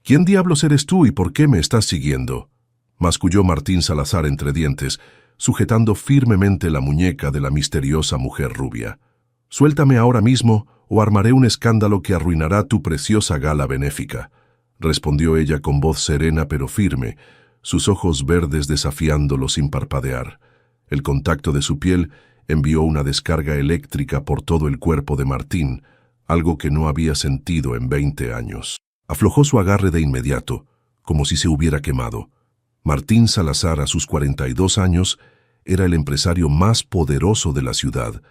¿Quién diablos eres tú y por qué me estás siguiendo?, masculló Martín Salazar entre dientes, sujetando firmemente la muñeca de la misteriosa mujer rubia. «Suéltame ahora mismo o armaré un escándalo que arruinará tu preciosa gala benéfica», respondió ella con voz serena pero firme, sus ojos verdes desafiándolo sin parpadear. El contacto de su piel envió una descarga eléctrica por todo el cuerpo de Martín, algo que no había sentido en 20 años. Aflojó su agarre de inmediato, como si se hubiera quemado. Martín Salazar, a sus 42 años, era el empresario más poderoso de la ciudad.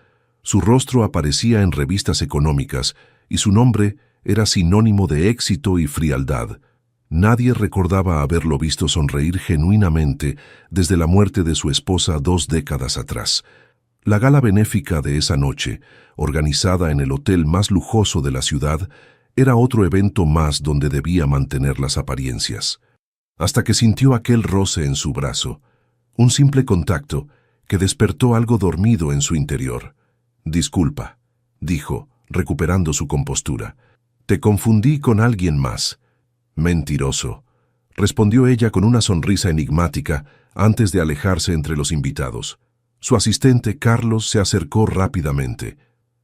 Su rostro aparecía en revistas económicas y su nombre era sinónimo de éxito y frialdad. Nadie recordaba haberlo visto sonreír genuinamente desde la muerte de su esposa 2 décadas atrás. La gala benéfica de esa noche, organizada en el hotel más lujoso de la ciudad, era otro evento más donde debía mantener las apariencias. Hasta que sintió aquel roce en su brazo, un simple contacto que despertó algo dormido en su interior. «Disculpa», dijo, recuperando su compostura. «Te confundí con alguien más». «Mentiroso», respondió ella con una sonrisa enigmática antes de alejarse entre los invitados. Su asistente, Carlos, se acercó rápidamente.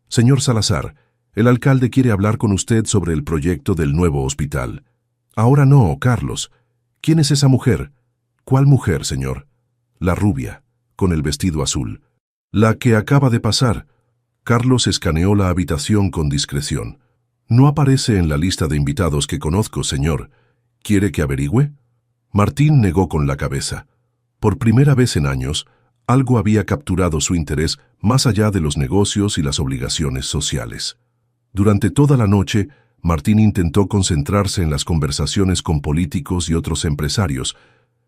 «Señor Salazar, el alcalde quiere hablar con usted sobre el proyecto del nuevo hospital». «Ahora no, Carlos. ¿Quién es esa mujer?» «¿Cuál mujer, señor?» «La rubia, con el vestido azul». «La que acaba de pasar». Carlos escaneó la habitación con discreción. «No aparece en la lista de invitados que conozco, señor. ¿Quiere que averigüe?» Martín negó con la cabeza. Por primera vez en años, algo había capturado su interés más allá de los negocios y las obligaciones sociales. Durante toda la noche, Martín intentó concentrarse en las conversaciones con políticos y otros empresarios,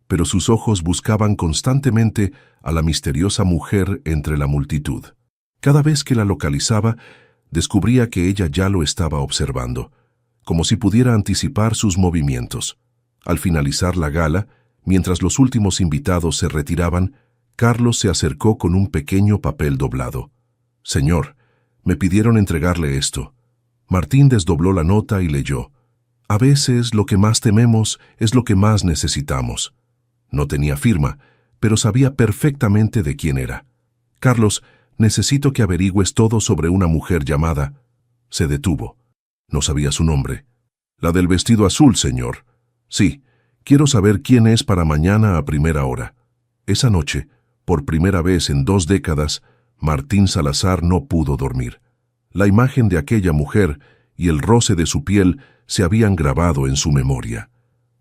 pero sus ojos buscaban constantemente a la misteriosa mujer entre la multitud. Cada vez que la localizaba, descubría que ella ya lo estaba observando, como si pudiera anticipar sus movimientos. Al finalizar la gala, mientras los últimos invitados se retiraban, Carlos se acercó con un pequeño papel doblado. «Señor, me pidieron entregarle esto». Martín desdobló la nota y leyó. «A veces lo que más tememos es lo que más necesitamos». No tenía firma, pero sabía perfectamente de quién era. «Carlos, necesito que averigües todo sobre una mujer llamada...». Se detuvo. No sabía su nombre. «La del vestido azul, señor». «Sí, quiero saber quién es para mañana a primera hora». Esa noche, por primera vez en 2 décadas, Martín Salazar no pudo dormir. La imagen de aquella mujer y el roce de su piel se habían grabado en su memoria.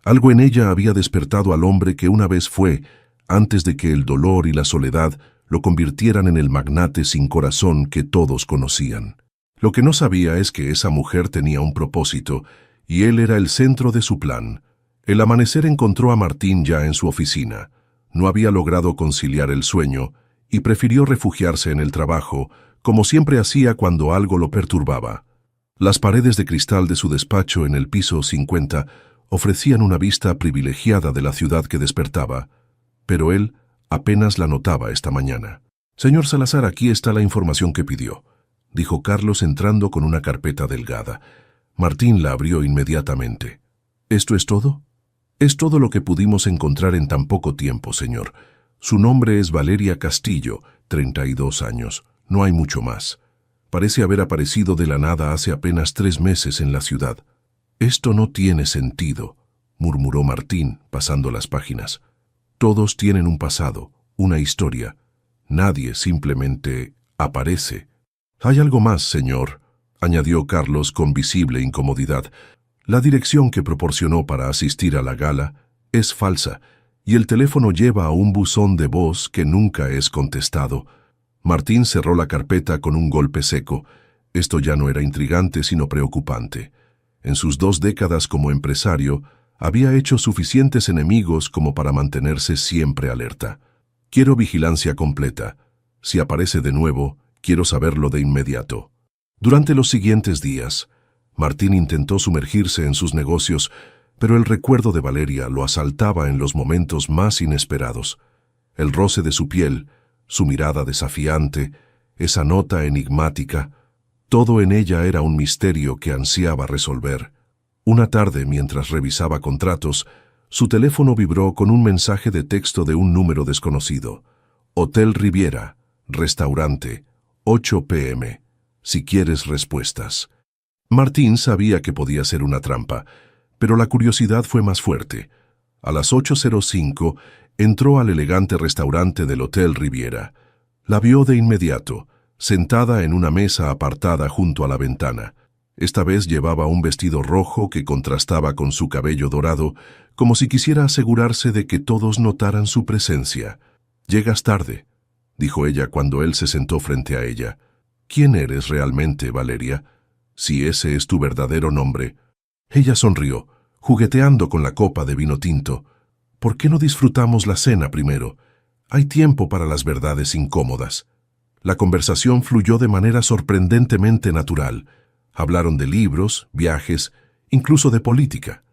Algo en ella había despertado al hombre que una vez fue, antes de que el dolor y la soledad lo convirtieran en el magnate sin corazón que todos conocían. Lo que no sabía es que esa mujer tenía un propósito, y él era el centro de su plan. El amanecer encontró a Martín ya en su oficina. No había logrado conciliar el sueño, y prefirió refugiarse en el trabajo, como siempre hacía cuando algo lo perturbaba. Las paredes de cristal de su despacho en el piso 50 ofrecían una vista privilegiada de la ciudad que despertaba, pero él apenas la notaba esta mañana. «Señor Salazar, aquí está la información que pidió», dijo Carlos entrando con una carpeta delgada. Martín la abrió inmediatamente. «¿Esto es todo?» «Es todo lo que pudimos encontrar en tan poco tiempo, señor. Su nombre es Valeria Castillo, 32 años. No hay mucho más. Parece haber aparecido de la nada hace apenas 3 meses en la ciudad». «Esto no tiene sentido», murmuró Martín, pasando las páginas. «Todos tienen un pasado, una historia. Nadie simplemente aparece». «Hay algo más, señor», añadió Carlos con visible incomodidad. «La dirección que proporcionó para asistir a la gala es falsa, y el teléfono lleva a un buzón de voz que nunca es contestado». Martín cerró la carpeta con un golpe seco. Esto ya no era intrigante, sino preocupante. En sus 2 décadas como empresario, había hecho suficientes enemigos como para mantenerse siempre alerta. «Quiero vigilancia completa. Si aparece de nuevo, quiero saberlo de inmediato». Durante los siguientes días, Martín intentó sumergirse en sus negocios, pero el recuerdo de Valeria lo asaltaba en los momentos más inesperados. El roce de su piel, su mirada desafiante, esa nota enigmática, todo en ella era un misterio que ansiaba resolver. Una tarde, mientras revisaba contratos, su teléfono vibró con un mensaje de texto de un número desconocido. Hotel Riviera, restaurante, 8 p.m. Si quieres respuestas. Martín sabía que podía ser una trampa, pero la curiosidad fue más fuerte. A las 8:05 entró al elegante restaurante del Hotel Riviera. La vio de inmediato, sentada en una mesa apartada junto a la ventana. Esta vez llevaba un vestido rojo que contrastaba con su cabello dorado, como si quisiera asegurarse de que todos notaran su presencia. «Llegas tarde», dijo ella cuando él se sentó frente a ella. «¿Quién eres realmente, Valeria? Si ese es tu verdadero nombre». Ella sonrió, jugueteando con la copa de vino tinto. «¿Por qué no disfrutamos la cena primero? Hay tiempo para las verdades incómodas». La conversación fluyó de manera sorprendentemente natural. Hablaron de libros, viajes, incluso de política.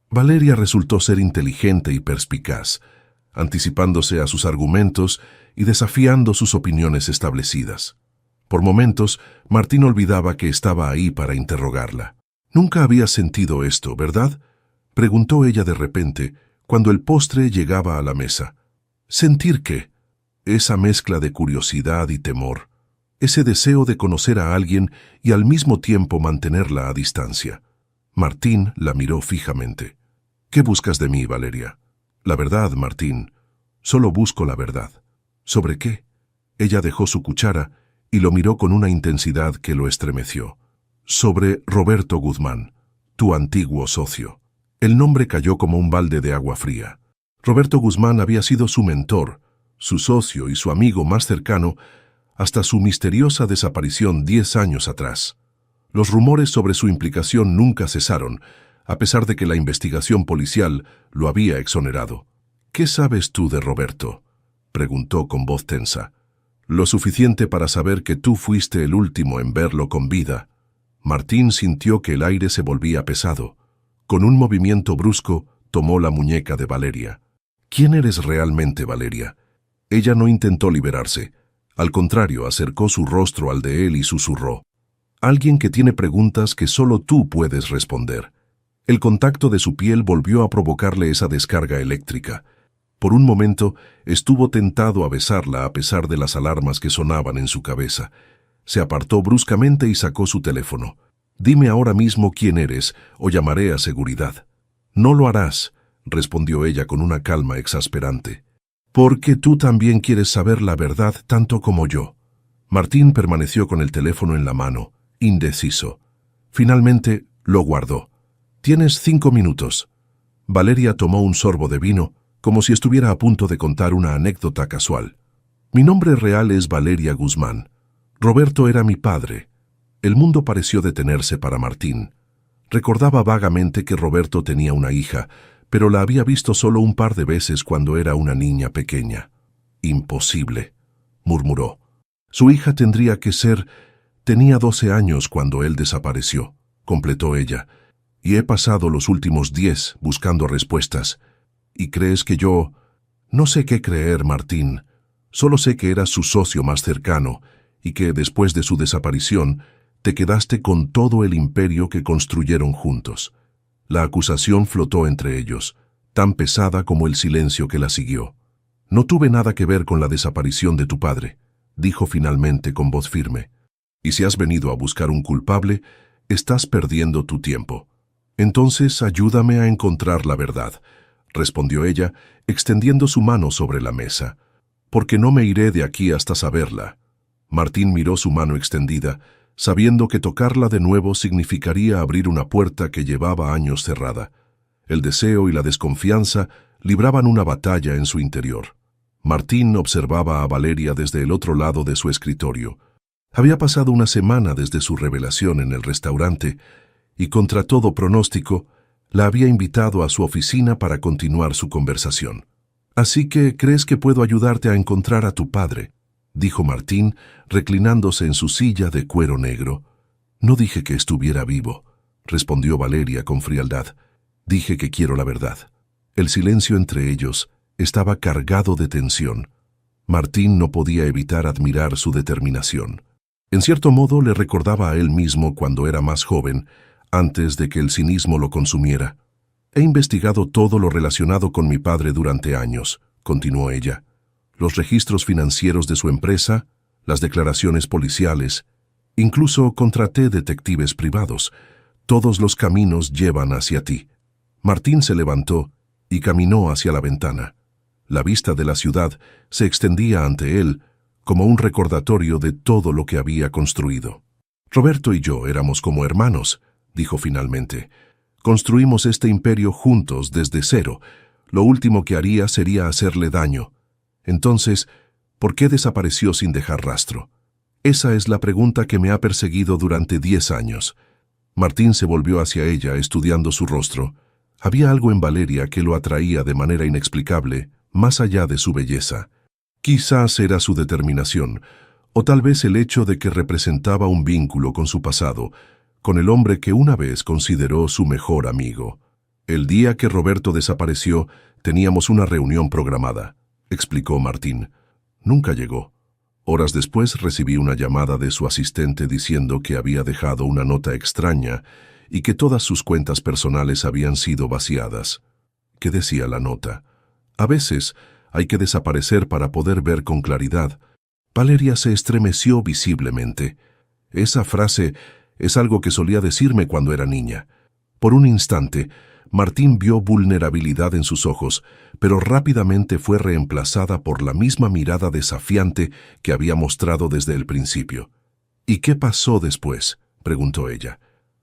Valeria resultó ser inteligente y perspicaz, anticipándose a sus argumentos y desafiando sus opiniones establecidas. Por momentos, Martín olvidaba que estaba ahí para interrogarla. «Nunca había sentido esto, ¿verdad?», preguntó ella de repente, cuando el postre llegaba a la mesa. «¿Sentir qué?». Esa mezcla de curiosidad y temor. Ese deseo de conocer a alguien y al mismo tiempo mantenerla a distancia. Martín la miró fijamente. «¿Qué buscas de mí, Valeria?». «La verdad, Martín. Solo busco la verdad». «¿Sobre qué?». Ella dejó su cuchara y lo miró con una intensidad que lo estremeció. «Sobre Roberto Guzmán, tu antiguo socio». El nombre cayó como un balde de agua fría. Roberto Guzmán había sido su mentor, su socio y su amigo más cercano hasta su misteriosa desaparición 10 años atrás. Los rumores sobre su implicación nunca cesaron, a pesar de que la investigación policial lo había exonerado. «¿Qué sabes tú de Roberto?», preguntó con voz tensa. «Lo suficiente para saber que tú fuiste el último en verlo con vida». Martín sintió que el aire se volvía pesado. Con un movimiento brusco, tomó la muñeca de Valeria. «¿Quién eres realmente, Valeria?». Ella no intentó liberarse. Al contrario, acercó su rostro al de él y susurró. «Alguien que tiene preguntas que solo tú puedes responder». El contacto de su piel volvió a provocarle esa descarga eléctrica. Por un momento, estuvo tentado a besarla a pesar de las alarmas que sonaban en su cabeza. Se apartó bruscamente y sacó su teléfono. «Dime ahora mismo quién eres, o llamaré a seguridad». «No lo harás», respondió ella con una calma exasperante. «Porque tú también quieres saber la verdad tanto como yo». Martín permaneció con el teléfono en la mano, indeciso. Finalmente, lo guardó. «Tienes 5 minutos». Valeria tomó un sorbo de vino, como si estuviera a punto de contar una anécdota casual. «Mi nombre real es Valeria Guzmán. Roberto era mi padre». El mundo pareció detenerse para Martín. Recordaba vagamente que Roberto tenía una hija, pero la había visto solo un par de veces cuando era una niña pequeña. «Imposible», murmuró. «Su hija tendría que ser... Tenía 12 años cuando él desapareció», completó ella. «Y he pasado los últimos 10 buscando respuestas. ¿Y crees que yo...?» «No sé qué creer, Martín. Solo sé que eras su socio más cercano y que, después de su desaparición, te quedaste con todo el imperio que construyeron juntos». La acusación flotó entre ellos, tan pesada como el silencio que la siguió. «No tuve nada que ver con la desaparición de tu padre», dijo finalmente con voz firme. «Y si has venido a buscar un culpable, estás perdiendo tu tiempo». «Entonces ayúdame a encontrar la verdad», respondió ella, extendiendo su mano sobre la mesa. «Porque no me iré de aquí hasta saberla». Martín miró su mano extendida, sabiendo que tocarla de nuevo significaría abrir una puerta que llevaba años cerrada. El deseo y la desconfianza libraban una batalla en su interior. Martín observaba a Valeria desde el otro lado de su escritorio. Había pasado una semana desde su revelación en el restaurante y, contra todo pronóstico, la había invitado a su oficina para continuar su conversación. «Así que, ¿crees que puedo ayudarte a encontrar a tu padre?», dijo Martín, reclinándose en su silla de cuero negro. «No dije que estuviera vivo», respondió Valeria con frialdad. «Dije que quiero la verdad». El silencio entre ellos estaba cargado de tensión. Martín no podía evitar admirar su determinación. En cierto modo le recordaba a él mismo cuando era más joven, antes de que el cinismo lo consumiera. He investigado todo lo relacionado con mi padre durante años, continuó ella. Los registros financieros de su empresa, las declaraciones policiales, incluso contraté detectives privados. Todos los caminos llevan hacia ti. Martín se levantó y caminó hacia la ventana. La vista de la ciudad se extendía ante él como un recordatorio de todo lo que había construido. Roberto y yo éramos como hermanos, dijo finalmente. Construimos este imperio juntos desde cero. Lo último que haría sería hacerle daño. Entonces, ¿por qué desapareció sin dejar rastro? Esa es la pregunta que me ha perseguido durante 10 años. Martín se volvió hacia ella, estudiando su rostro. Había algo en Valeria que lo atraía de manera inexplicable, más allá de su belleza. Quizás era su determinación, o tal vez el hecho de que representaba un vínculo con su pasado, con el hombre que una vez consideró su mejor amigo. El día que Roberto desapareció, teníamos una reunión programada, explicó Martín. Nunca llegó. Horas después recibí una llamada de su asistente diciendo que había dejado una nota extraña y que todas sus cuentas personales habían sido vaciadas. ¿Qué decía la nota? A veces hay que desaparecer para poder ver con claridad. Valeria se estremeció visiblemente. Esa frase es algo que solía decirme cuando era niña. Por un instante, Martín vio vulnerabilidad en sus ojos, pero rápidamente fue reemplazada por la misma mirada desafiante que había mostrado desde el principio. ¿Y qué pasó después?, preguntó ella.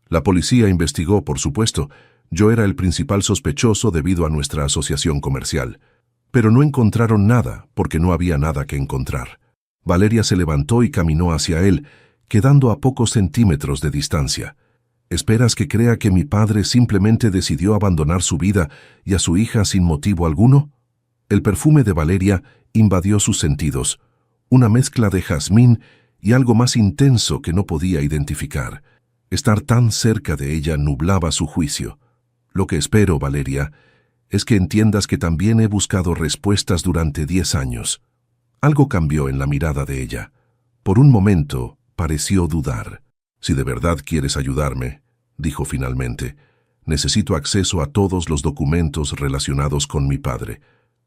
La policía investigó, por supuesto. Yo era el principal sospechoso debido a nuestra asociación comercial. Pero no encontraron nada, porque no había nada que encontrar. Valeria se levantó y caminó hacia él, quedando a pocos centímetros de distancia. ¿Esperas que crea que mi padre simplemente decidió abandonar su vida y a su hija sin motivo alguno? El perfume de Valeria invadió sus sentidos, una mezcla de jazmín y algo más intenso que no podía identificar. Estar tan cerca de ella nublaba su juicio. Lo que espero, Valeria, es que entiendas que también he buscado respuestas durante 10 años. Algo cambió en la mirada de ella. Por un momento pareció dudar. Si de verdad quieres ayudarme, dijo finalmente, necesito acceso a todos los documentos relacionados con mi padre.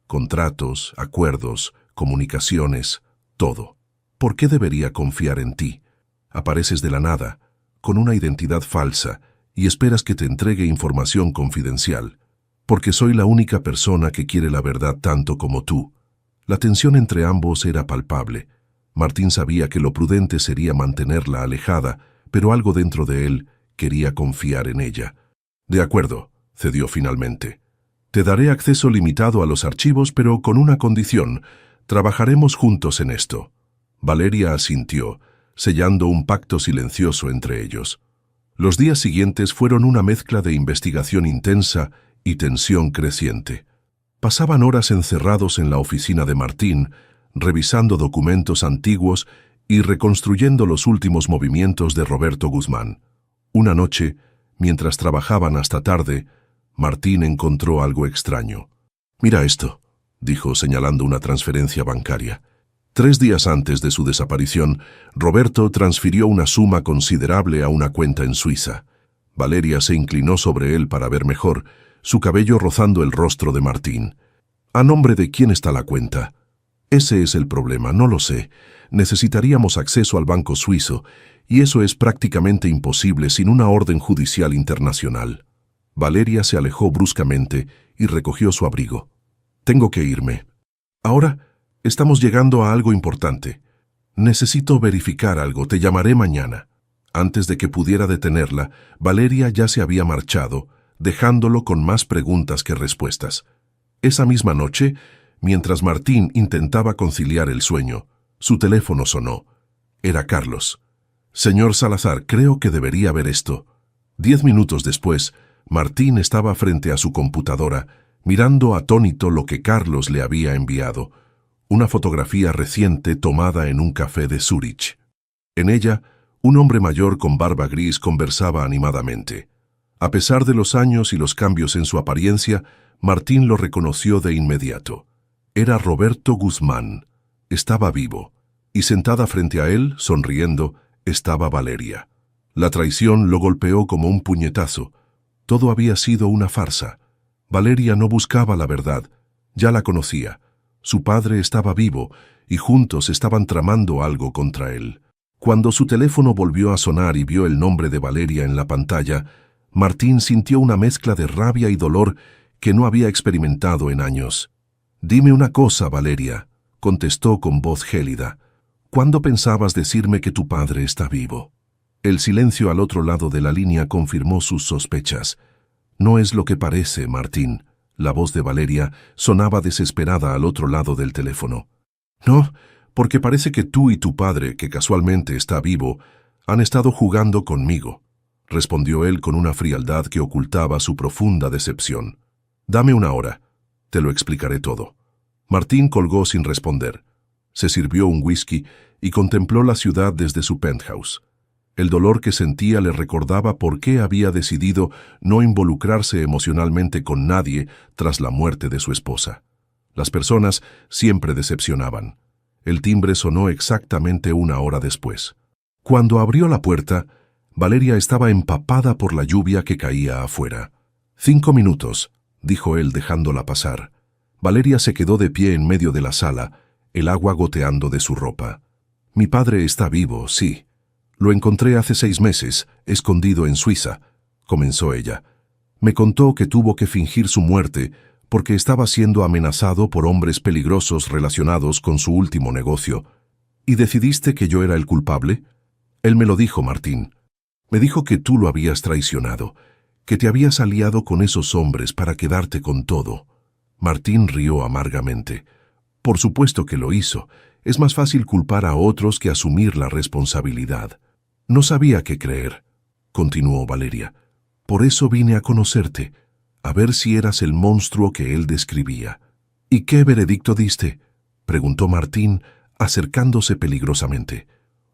Contratos, acuerdos, comunicaciones, todo. ¿Por qué debería confiar en ti? Apareces de la nada, con una identidad falsa, y esperas que te entregue información confidencial. Porque soy la única persona que quiere la verdad tanto como tú. La tensión entre ambos era palpable. Martín sabía que lo prudente sería mantenerla alejada, pero algo dentro de él quería confiar en ella. De acuerdo, cedió finalmente. Te daré acceso limitado a los archivos, pero con una condición. Trabajaremos juntos en esto. Valeria asintió, sellando un pacto silencioso entre ellos. Los días siguientes fueron una mezcla de investigación intensa y tensión creciente. Pasaban horas encerrados en la oficina de Martín, revisando documentos antiguos y reconstruyendo los últimos movimientos de Roberto Guzmán. Una noche, mientras trabajaban hasta tarde, Martín encontró algo extraño. «Mira esto», dijo señalando una transferencia bancaria. 3 días antes de su desaparición, Roberto transfirió una suma considerable a una cuenta en Suiza. Valeria se inclinó sobre él para ver mejor, su cabello rozando el rostro de Martín. «¿A nombre de quién está la cuenta?» «Ese es el problema, no lo sé. Necesitaríamos acceso al banco suizo, y eso es prácticamente imposible sin una orden judicial internacional». Valeria se alejó bruscamente y recogió su abrigo. «Tengo que irme. Ahora estamos llegando a algo importante. Necesito verificar algo, te llamaré mañana». Antes de que pudiera detenerla, Valeria ya se había marchado, dejándolo con más preguntas que respuestas. Esa misma noche, mientras Martín intentaba conciliar el sueño, su teléfono sonó. Era Carlos. «Señor Salazar, creo que debería ver esto». 10 minutos después, Martín estaba frente a su computadora, mirando atónito lo que Carlos le había enviado, una fotografía reciente tomada en un café de Zúrich. En ella, un hombre mayor con barba gris conversaba animadamente. A pesar de los años y los cambios en su apariencia, Martín lo reconoció de inmediato. Era Roberto Guzmán. Estaba vivo, y sentada frente a él, sonriendo, estaba Valeria. La traición lo golpeó como un puñetazo. Todo había sido una farsa. Valeria no buscaba la verdad, ya la conocía. Su padre estaba vivo y juntos estaban tramando algo contra él. Cuando su teléfono volvió a sonar y vio el nombre de Valeria en la pantalla, Martín sintió una mezcla de rabia y dolor que no había experimentado en años. «Dime una cosa, Valeria», contestó con voz gélida. «¿Cuándo pensabas decirme que tu padre está vivo?» El silencio al otro lado de la línea confirmó sus sospechas. «No es lo que parece, Martín». La voz de Valeria sonaba desesperada al otro lado del teléfono. «No, porque parece que tú y tu padre, que casualmente está vivo, han estado jugando conmigo», respondió él con una frialdad que ocultaba su profunda decepción. «Dame una hora. Te lo explicaré todo». Martín colgó sin responder. Se sirvió un whisky y contempló la ciudad desde su penthouse. El dolor que sentía le recordaba por qué había decidido no involucrarse emocionalmente con nadie tras la muerte de su esposa. Las personas siempre decepcionaban. El timbre sonó exactamente una hora después. Cuando abrió la puerta, Valeria estaba empapada por la lluvia que caía afuera. «5 minutos», dijo él dejándola pasar. Valeria se quedó de pie en medio de la sala, el agua goteando de su ropa. «Mi padre está vivo, sí. Lo encontré hace 6 meses, escondido en Suiza», comenzó ella. «Me contó que tuvo que fingir su muerte porque estaba siendo amenazado por hombres peligrosos relacionados con su último negocio. ¿Y decidiste que yo era el culpable?» «Él me lo dijo, Martín. Me dijo que tú lo habías traicionado, que te habías aliado con esos hombres para quedarte con todo». Martín rió amargamente. «Por supuesto que lo hizo. Es más fácil culpar a otros que asumir la responsabilidad». «No sabía qué creer», continuó Valeria. «Por eso vine a conocerte, a ver si eras el monstruo que él describía». «¿Y qué veredicto diste?», preguntó Martín, acercándose peligrosamente.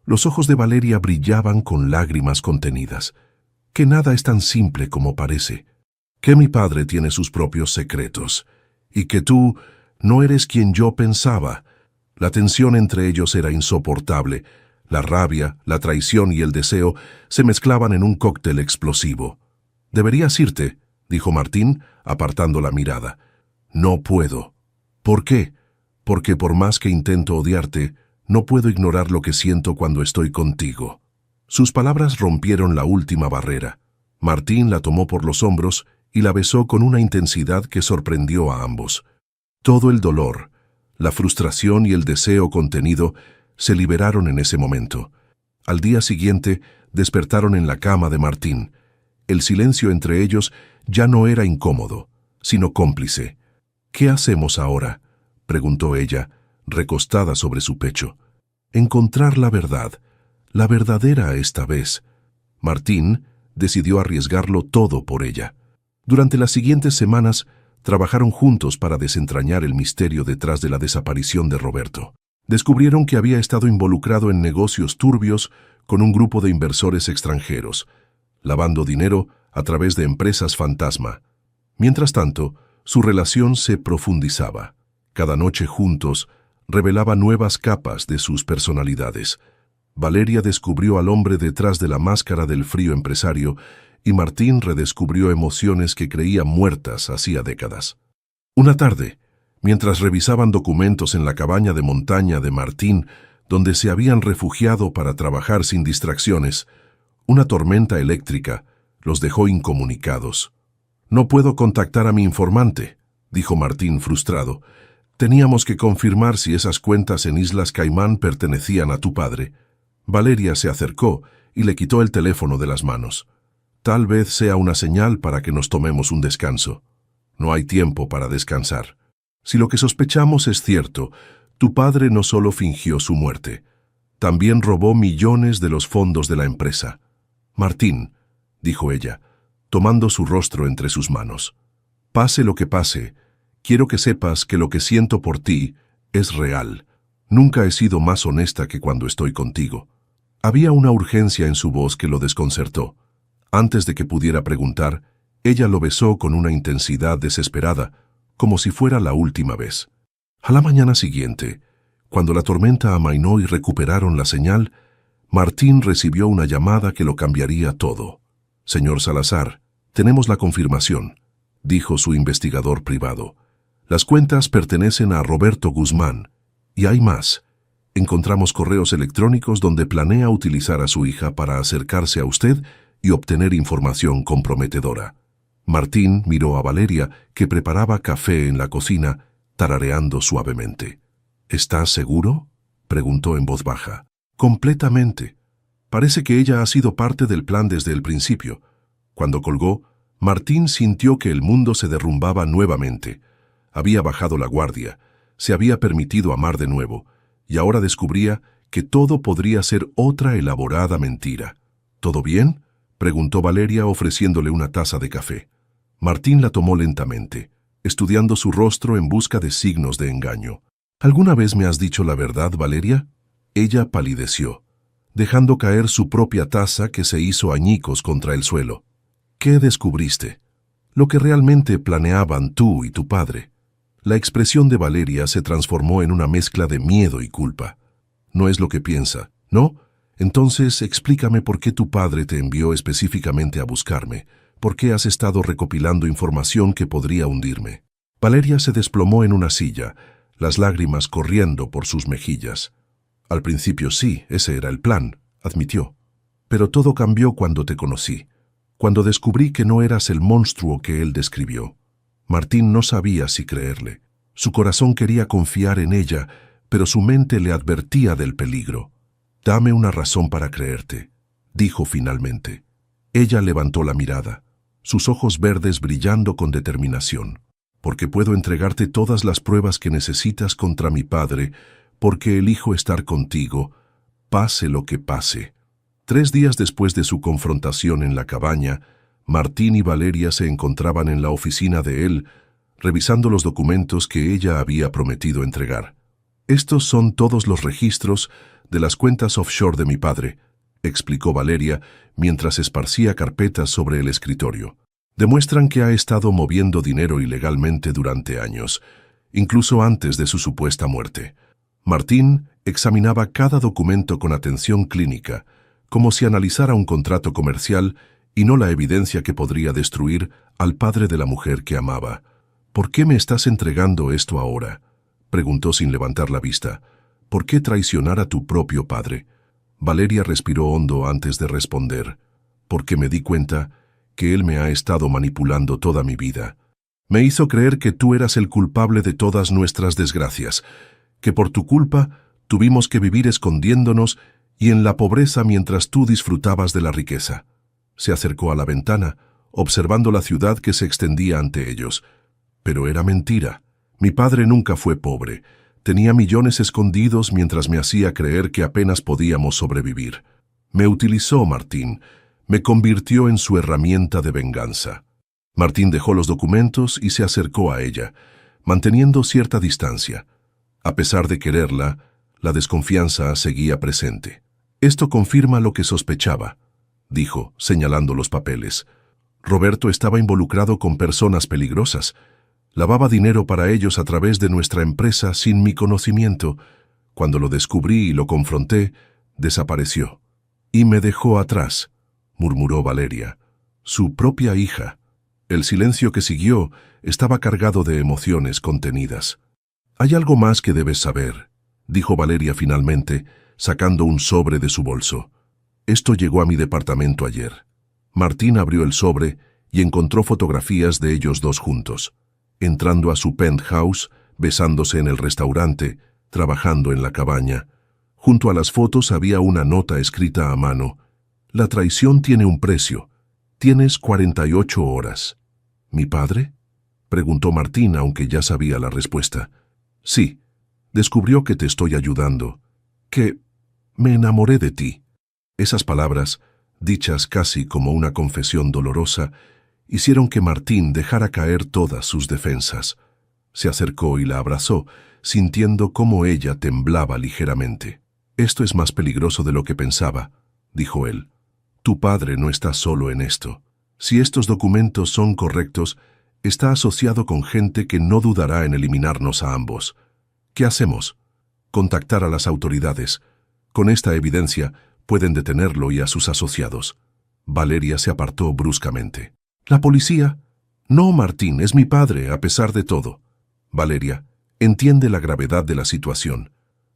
Los ojos de Valeria brillaban con lágrimas contenidas. «Que nada es tan simple como parece. Que mi padre tiene sus propios secretos. Y que tú no eres quien yo pensaba». La tensión entre ellos era insoportable. La rabia, la traición y el deseo se mezclaban en un cóctel explosivo. «Deberías irte», dijo Martín, apartando la mirada. «No puedo». «¿Por qué?» «Porque por más que intento odiarte, no puedo ignorar lo que siento cuando estoy contigo». Sus palabras rompieron la última barrera. Martín la tomó por los hombros y la besó con una intensidad que sorprendió a ambos. Todo el dolor, la frustración y el deseo contenido se liberaron en ese momento. Al día siguiente, despertaron en la cama de Martín. El silencio entre ellos ya no era incómodo, sino cómplice. «¿Qué hacemos ahora?», preguntó ella, recostada sobre su pecho. «Encontrar la verdad, la verdadera esta vez». Martín decidió arriesgarlo todo por ella. Durante las siguientes semanas, trabajaron juntos para desentrañar el misterio detrás de la desaparición de Roberto. Descubrieron que había estado involucrado en negocios turbios con un grupo de inversores extranjeros, lavando dinero a través de empresas fantasma. Mientras tanto, su relación se profundizaba. Cada noche juntos revelaba nuevas capas de sus personalidades. Valeria descubrió al hombre detrás de la máscara del frío empresario y Martín redescubrió emociones que creía muertas hacía décadas. Una tarde, mientras revisaban documentos en la cabaña de montaña de Martín, donde se habían refugiado para trabajar sin distracciones, una tormenta eléctrica los dejó incomunicados. «No puedo contactar a mi informante», dijo Martín frustrado. «Teníamos que confirmar si esas cuentas en Islas Caimán pertenecían a tu padre». Valeria se acercó y le quitó el teléfono de las manos. «Tal vez sea una señal para que nos tomemos un descanso». «No hay tiempo para descansar. Si lo que sospechamos es cierto, tu padre no solo fingió su muerte, también robó millones de los fondos de la empresa». «Martín», dijo ella, tomando su rostro entre sus manos, «pase lo que pase, quiero que sepas que lo que siento por ti es real. Nunca he sido más honesta que cuando estoy contigo». Había una urgencia en su voz que lo desconcertó. Antes de que pudiera preguntar, ella lo besó con una intensidad desesperada, como si fuera la última vez. A la mañana siguiente, cuando la tormenta amainó y recuperaron la señal, Martín recibió una llamada que lo cambiaría todo. «Señor Salazar, tenemos la confirmación», dijo su investigador privado. «Las cuentas pertenecen a Roberto Guzmán. Y hay más. Encontramos correos electrónicos donde planea utilizar a su hija para acercarse a usted y obtener información comprometedora». Martín miró a Valeria, que preparaba café en la cocina, tarareando suavemente. «¿Estás seguro?», preguntó en voz baja. «Completamente. Parece que ella ha sido parte del plan desde el principio». Cuando colgó, Martín sintió que el mundo se derrumbaba nuevamente. Había bajado la guardia, se había permitido amar de nuevo, y ahora descubría que todo podría ser otra elaborada mentira. «¿Todo bien?», preguntó Valeria ofreciéndole una taza de café. Martín la tomó lentamente, estudiando su rostro en busca de signos de engaño. «¿Alguna vez me has dicho la verdad, Valeria?». Ella palideció, dejando caer su propia taza que se hizo añicos contra el suelo. «¿Qué descubriste?». «Lo que realmente planeaban tú y tu padre». La expresión de Valeria se transformó en una mezcla de miedo y culpa. «No es lo que piensa, ¿no? Entonces explícame por qué tu padre te envió específicamente a buscarme. ¿Por qué has estado recopilando información que podría hundirme?». Valeria se desplomó en una silla, las lágrimas corriendo por sus mejillas. «Al principio sí, ese era el plan», admitió. «Pero todo cambió cuando te conocí, cuando descubrí que no eras el monstruo que él describió». Martín no sabía si creerle. Su corazón quería confiar en ella, pero su mente le advertía del peligro. «Dame una razón para creerte», dijo finalmente. Ella levantó la mirada, sus ojos verdes brillando con determinación. «Porque puedo entregarte todas las pruebas que necesitas contra mi padre, porque elijo estar contigo, pase lo que pase». 3 días después de su confrontación en la cabaña, Martín y Valeria se encontraban en la oficina de él, revisando los documentos que ella había prometido entregar. «Estos son todos los registros de las cuentas offshore de mi padre», explicó Valeria mientras esparcía carpetas sobre el escritorio. «Demuestran que ha estado moviendo dinero ilegalmente durante años, incluso antes de su supuesta muerte». Martín examinaba cada documento con atención clínica, como si analizara un contrato comercial y no la evidencia que podría destruir al padre de la mujer que amaba. «¿Por qué me estás entregando esto ahora?», preguntó sin levantar la vista. «¿Por qué traicionar a tu propio padre?». Valeria respiró hondo antes de responder. «Porque me di cuenta que él me ha estado manipulando toda mi vida. Me hizo creer que tú eras el culpable de todas nuestras desgracias, que por tu culpa tuvimos que vivir escondiéndonos y en la pobreza mientras tú disfrutabas de la riqueza». Se acercó a la ventana, observando la ciudad que se extendía ante ellos. «Pero era mentira. Mi padre nunca fue pobre. Tenía millones escondidos mientras me hacía creer que apenas podíamos sobrevivir. Me utilizó, Martín. Me convirtió en su herramienta de venganza». Martín dejó los documentos y se acercó a ella, manteniendo cierta distancia. A pesar de quererla, la desconfianza seguía presente. «Esto confirma lo que sospechaba», dijo, señalando los papeles. «Roberto estaba involucrado con personas peligrosas. Lavaba dinero para ellos a través de nuestra empresa sin mi conocimiento. Cuando lo descubrí y lo confronté, desapareció. Y me dejó atrás», murmuró Valeria. «Su propia hija». El silencio que siguió estaba cargado de emociones contenidas. «Hay algo más que debes saber», dijo Valeria finalmente, sacando un sobre de su bolso. «Esto llegó a mi departamento ayer». Martín abrió el sobre y encontró fotografías de ellos dos juntos, entrando a su penthouse, besándose en el restaurante, trabajando en la cabaña. Junto a las fotos había una nota escrita a mano. «La traición tiene un precio. Tienes 48 horas». «¿Mi padre?», preguntó Martín, aunque ya sabía la respuesta. «Sí, descubrió que te estoy ayudando, que me enamoré de ti». Esas palabras, dichas casi como una confesión dolorosa, hicieron que Martín dejara caer todas sus defensas. Se acercó y la abrazó, sintiendo cómo ella temblaba ligeramente. «Esto es más peligroso de lo que pensaba», dijo él. «Tu padre no está solo en esto. Si estos documentos son correctos, está asociado con gente que no dudará en eliminarnos a ambos. ¿Qué hacemos?». «Contactar a las autoridades. Con esta evidencia, Pueden detenerlo y a sus asociados. Valeria se apartó bruscamente. ¿La policía? No, Martín, es mi padre, a pesar de todo. Valeria, entiende la gravedad de la situación.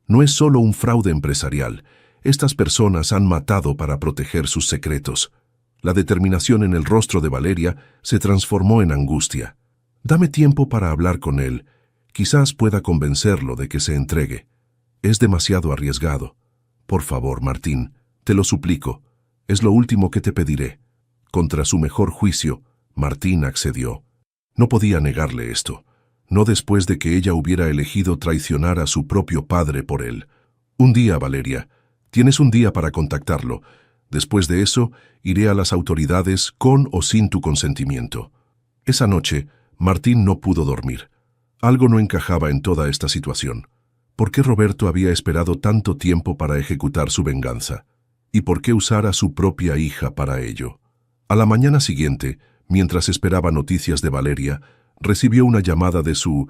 No es solo un fraude empresarial. Estas personas han matado para proteger sus secretos. La determinación en el rostro de Valeria se transformó en angustia. Dame tiempo para hablar con él. Quizás pueda convencerlo de que se entregue. Es demasiado arriesgado. Por favor, Martín, te lo suplico. Es lo último que te pediré. Contra su mejor juicio, Martín accedió. No podía negarle esto. No después de que ella hubiera elegido traicionar a su propio padre por él. Un día, Valeria. Tienes un día para contactarlo. Después de eso, iré a las autoridades con o sin tu consentimiento. Esa noche, Martín no pudo dormir. Algo no encajaba en toda esta situación. ¿Por qué Roberto había esperado tanto tiempo para ejecutar su venganza? ¿Y por qué usar a su propia hija para ello? A la mañana siguiente, mientras esperaba noticias de Valeria, recibió una llamada de su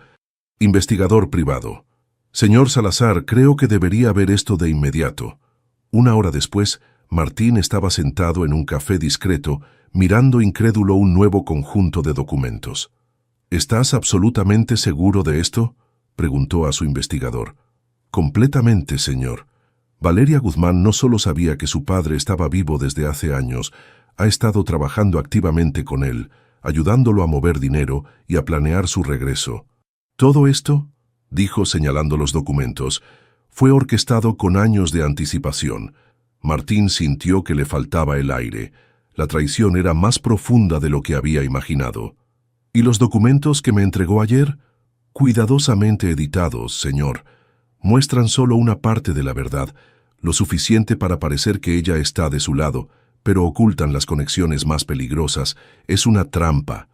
investigador privado. Señor Salazar, creo que debería ver esto de inmediato. Una hora después, Martín estaba sentado en un café discreto, mirando incrédulo un nuevo conjunto de documentos. ¿Estás absolutamente seguro de esto?, preguntó a su investigador. Completamente, señor. Valeria Guzmán no solo sabía que su padre estaba vivo desde hace años, ha estado trabajando activamente con él, ayudándolo a mover dinero y a planear su regreso. Todo esto, dijo señalando los documentos, fue orquestado con años de anticipación. Martín sintió que le faltaba el aire. La traición era más profunda de lo que había imaginado. ¿Y los documentos que me entregó ayer? Cuidadosamente editados, señor. Muestran solo una parte de la verdad, lo suficiente para parecer que ella está de su lado, pero ocultan las conexiones más peligrosas. Es una trampa.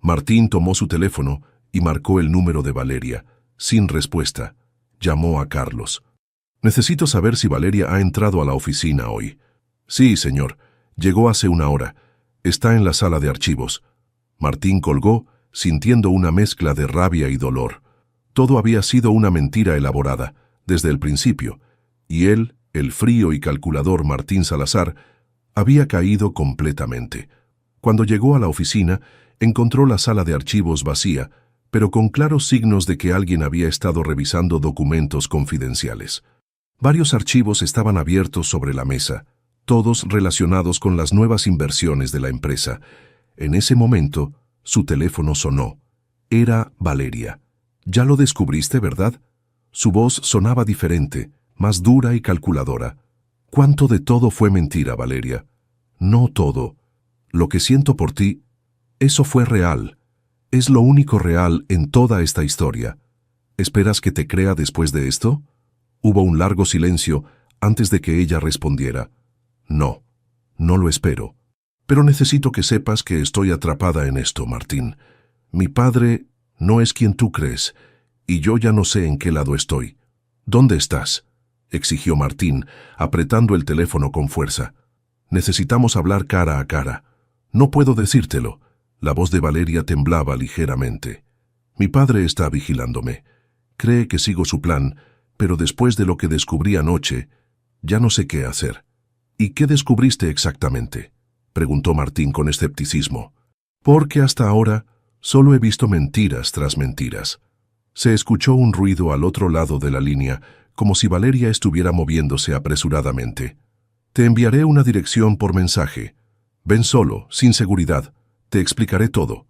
Martín tomó su teléfono y marcó el número de Valeria. Sin respuesta. Llamó a Carlos. Necesito saber si Valeria ha entrado a la oficina hoy. Sí, señor. Llegó hace una hora. Está en la sala de archivos. Martín colgó, sintiendo una mezcla de rabia y dolor. Todo había sido una mentira elaborada, desde el principio, y él, el frío y calculador Martín Salazar, había caído completamente. Cuando llegó a la oficina, encontró la sala de archivos vacía, pero con claros signos de que alguien había estado revisando documentos confidenciales. Varios archivos estaban abiertos sobre la mesa, todos relacionados con las nuevas inversiones de la empresa. En ese momento, su teléfono sonó. Era Valeria. «Ya lo descubriste, ¿verdad?» Su voz sonaba diferente, más dura y calculadora. «¿Cuánto de todo fue mentira, Valeria?» «No todo. Lo que siento por ti, eso fue real. Es lo único real en toda esta historia. ¿Esperas que te crea después de esto?» Hubo un largo silencio antes de que ella respondiera. «No, no lo espero. Pero necesito que sepas que estoy atrapada en esto, Martín. Mi padre no es quien tú crees, y yo ya no sé en qué lado estoy. ¿Dónde estás?», exigió Martín, apretando el teléfono con fuerza. «Necesitamos hablar cara a cara. No puedo decírtelo». La voz de Valeria temblaba ligeramente. «Mi padre está vigilándome. Cree que sigo su plan, pero después de lo que descubrí anoche, ya no sé qué hacer». «¿Y qué descubriste exactamente?», preguntó Martín con escepticismo. «Porque hasta ahora solo he visto mentiras tras mentiras». Se escuchó un ruido al otro lado de la línea, como si Valeria estuviera moviéndose apresuradamente. «Te enviaré una dirección por mensaje. Ven solo, sin seguridad. Te explicaré todo».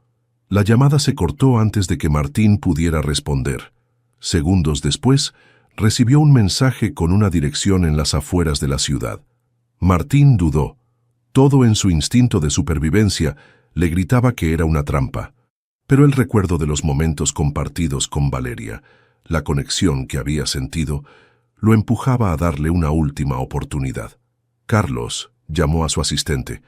La llamada se cortó antes de que Martín pudiera responder. Segundos después, recibió un mensaje con una dirección en las afueras de la ciudad. Martín dudó. Todo en su instinto de supervivencia le gritaba que era una trampa. Pero el recuerdo de los momentos compartidos con Valeria, la conexión que había sentido, lo empujaba a darle una última oportunidad. «Carlos», llamó a su asistente,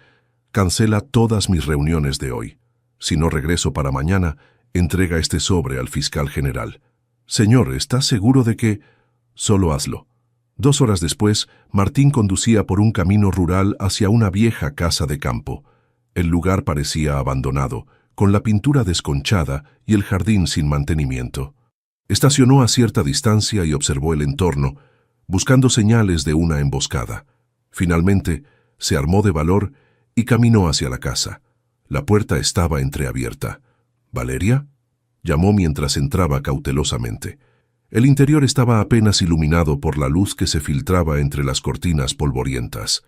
«cancela todas mis reuniones de hoy. Si no regreso para mañana, entrega este sobre al fiscal general». «Señor, ¿estás seguro de que...?» «Solo hazlo». 2 horas después, Martín conducía por un camino rural hacia una vieja casa de campo. El lugar parecía abandonado, con la pintura desconchada y el jardín sin mantenimiento. Estacionó a cierta distancia y observó el entorno, buscando señales de una emboscada. Finalmente, se armó de valor y caminó hacia la casa. La puerta estaba entreabierta. ¿Valeria?, llamó mientras entraba cautelosamente. El interior estaba apenas iluminado por la luz que se filtraba entre las cortinas polvorientas.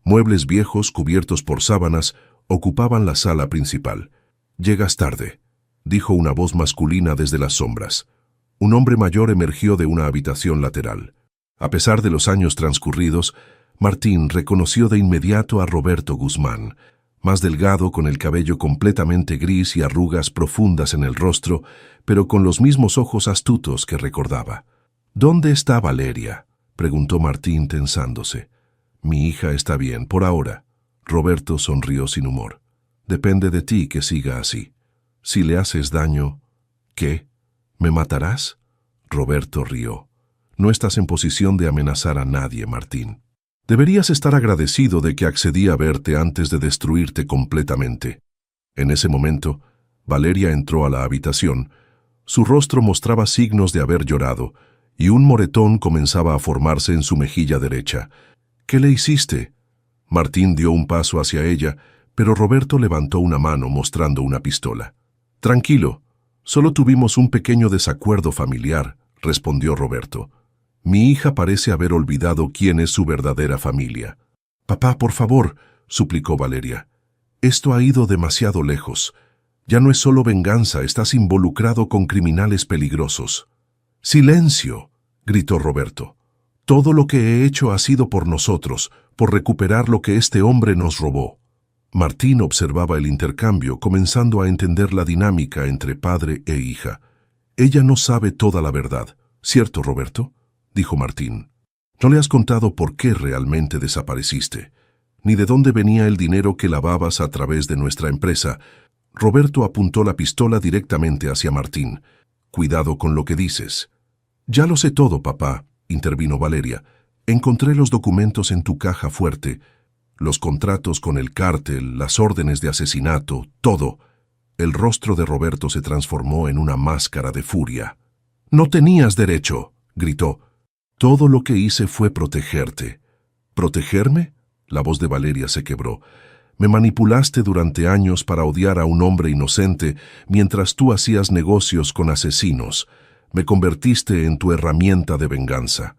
Muebles viejos cubiertos por sábanas ocupaban la sala principal. «Llegas tarde», dijo una voz masculina desde las sombras. Un hombre mayor emergió de una habitación lateral. A pesar de los años transcurridos, Martín reconoció de inmediato a Roberto Guzmán, más delgado, con el cabello completamente gris y arrugas profundas en el rostro, pero con los mismos ojos astutos que recordaba. «¿Dónde está Valeria?», preguntó Martín tensándose. «Mi hija está bien, por ahora». Roberto sonrió sin humor. «Depende de ti que siga así. Si le haces daño...» «¿Qué? ¿Me matarás?». Roberto rió. «No estás en posición de amenazar a nadie, Martín. Deberías estar agradecido de que accedí a verte antes de destruirte completamente». En ese momento, Valeria entró a la habitación. Su rostro mostraba signos de haber llorado, y un moretón comenzaba a formarse en su mejilla derecha. «¿Qué le hiciste?». Martín dio un paso hacia ella, pero Roberto levantó una mano mostrando una pistola. «Tranquilo, solo tuvimos un pequeño desacuerdo familiar», respondió Roberto. «Mi hija parece haber olvidado quién es su verdadera familia». «Papá, por favor», suplicó Valeria. «Esto ha ido demasiado lejos. Ya no es solo venganza, estás involucrado con criminales peligrosos». «¡Silencio!», gritó Roberto. «Todo lo que he hecho ha sido por nosotros, por recuperar lo que este hombre nos robó». Martín observaba el intercambio, comenzando a entender la dinámica entre padre e hija. «Ella no sabe toda la verdad, ¿cierto, Roberto?», dijo Martín. «No le has contado por qué realmente desapareciste, ni de dónde venía el dinero que lavabas a través de nuestra empresa». Roberto apuntó la pistola directamente hacia Martín. «Cuidado con lo que dices». «Ya lo sé todo, papá», intervino Valeria. «Encontré los documentos en tu caja fuerte, los contratos con el cártel, las órdenes de asesinato, todo». El rostro de Roberto se transformó en una máscara de furia. «No tenías derecho», gritó. «Todo lo que hice fue protegerte». «¿Protegerme?». La voz de Valeria se quebró. «Me manipulaste durante años para odiar a un hombre inocente mientras tú hacías negocios con asesinos. Me convertiste en tu herramienta de venganza».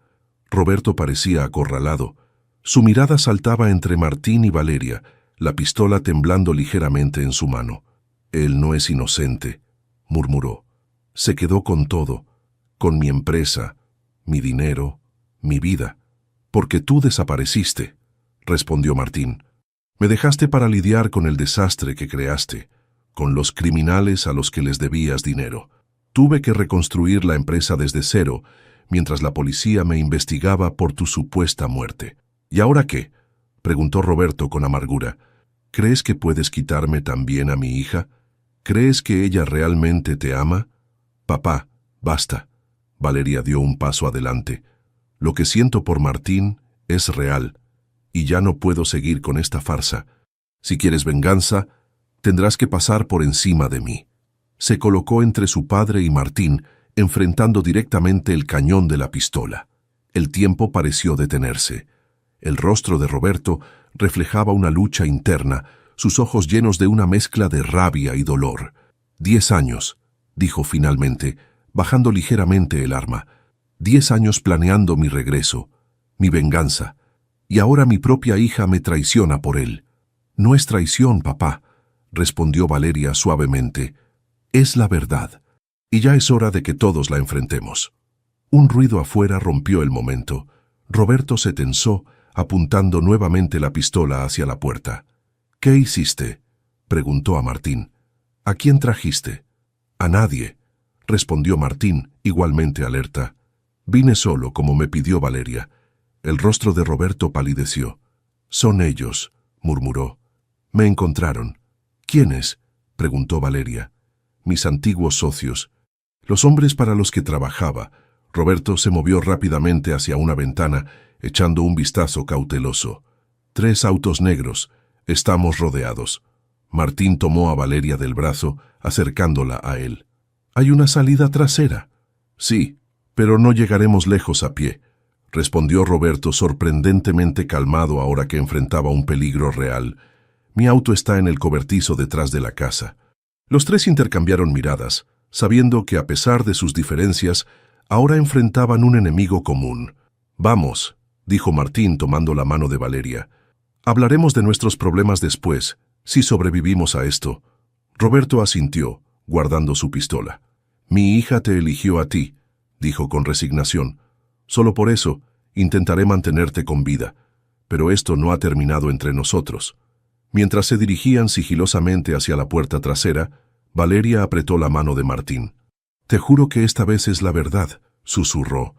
Roberto parecía acorralado. Su mirada saltaba entre Martín y Valeria, la pistola temblando ligeramente en su mano. «Él no es inocente», murmuró. «Se quedó con todo, con mi empresa, mi dinero, mi vida. Porque tú desapareciste», respondió Martín. «Me dejaste para lidiar con el desastre que creaste, con los criminales a los que les debías dinero. Tuve que reconstruir la empresa desde cero, mientras la policía me investigaba por tu supuesta muerte». «¿Y ahora qué?», preguntó Roberto con amargura. «¿Crees que puedes quitarme también a mi hija? ¿Crees que ella realmente te ama?». «Papá, basta». Valeria dio un paso adelante. «Lo que siento por Martín es real, y ya no puedo seguir con esta farsa. Si quieres venganza, tendrás que pasar por encima de mí». Se colocó entre su padre y Martín, enfrentando directamente el cañón de la pistola. El tiempo pareció detenerse. El rostro de Roberto reflejaba una lucha interna, sus ojos llenos de una mezcla de rabia y dolor. 10 años, dijo finalmente, bajando ligeramente el arma. 10 años planeando mi regreso, mi venganza, y ahora mi propia hija me traiciona por él. «No es traición, papá», respondió Valeria suavemente. «Es la verdad, y ya es hora de que todos la enfrentemos». Un ruido afuera rompió el momento. Roberto se tensó, apuntando nuevamente la pistola hacia la puerta. «¿Qué hiciste?», preguntó a Martín. «¿A quién trajiste?». «A nadie», respondió Martín, igualmente alerta. «Vine solo, como me pidió Valeria». El rostro de Roberto palideció. «Son ellos», murmuró. «Me encontraron». «¿Quiénes?», preguntó Valeria. «Mis antiguos socios, los hombres para los que trabajaba». Roberto se movió rápidamente hacia una ventana, echando un vistazo cauteloso. 3 autos negros. Estamos rodeados». Martín tomó a Valeria del brazo, acercándola a él. «¿Hay una salida trasera?». «Sí, pero no llegaremos lejos a pie». respondió Roberto sorprendentemente calmado ahora que enfrentaba un peligro real. Mi auto está en el cobertizo detrás de la casa. Los tres intercambiaron miradas, sabiendo que a pesar de sus diferencias, ahora enfrentaban un enemigo común. Vamos, dijo Martín tomando la mano de Valeria. Hablaremos de nuestros problemas después, si sobrevivimos a esto. Roberto asintió, guardando su pistola. Mi hija te eligió a ti, dijo con resignación. Solo por eso intentaré mantenerte con vida, pero esto no ha terminado entre nosotros. Mientras se dirigían sigilosamente hacia la puerta trasera, Valeria apretó la mano de Martín. Te juro que esta vez es la verdad, susurró.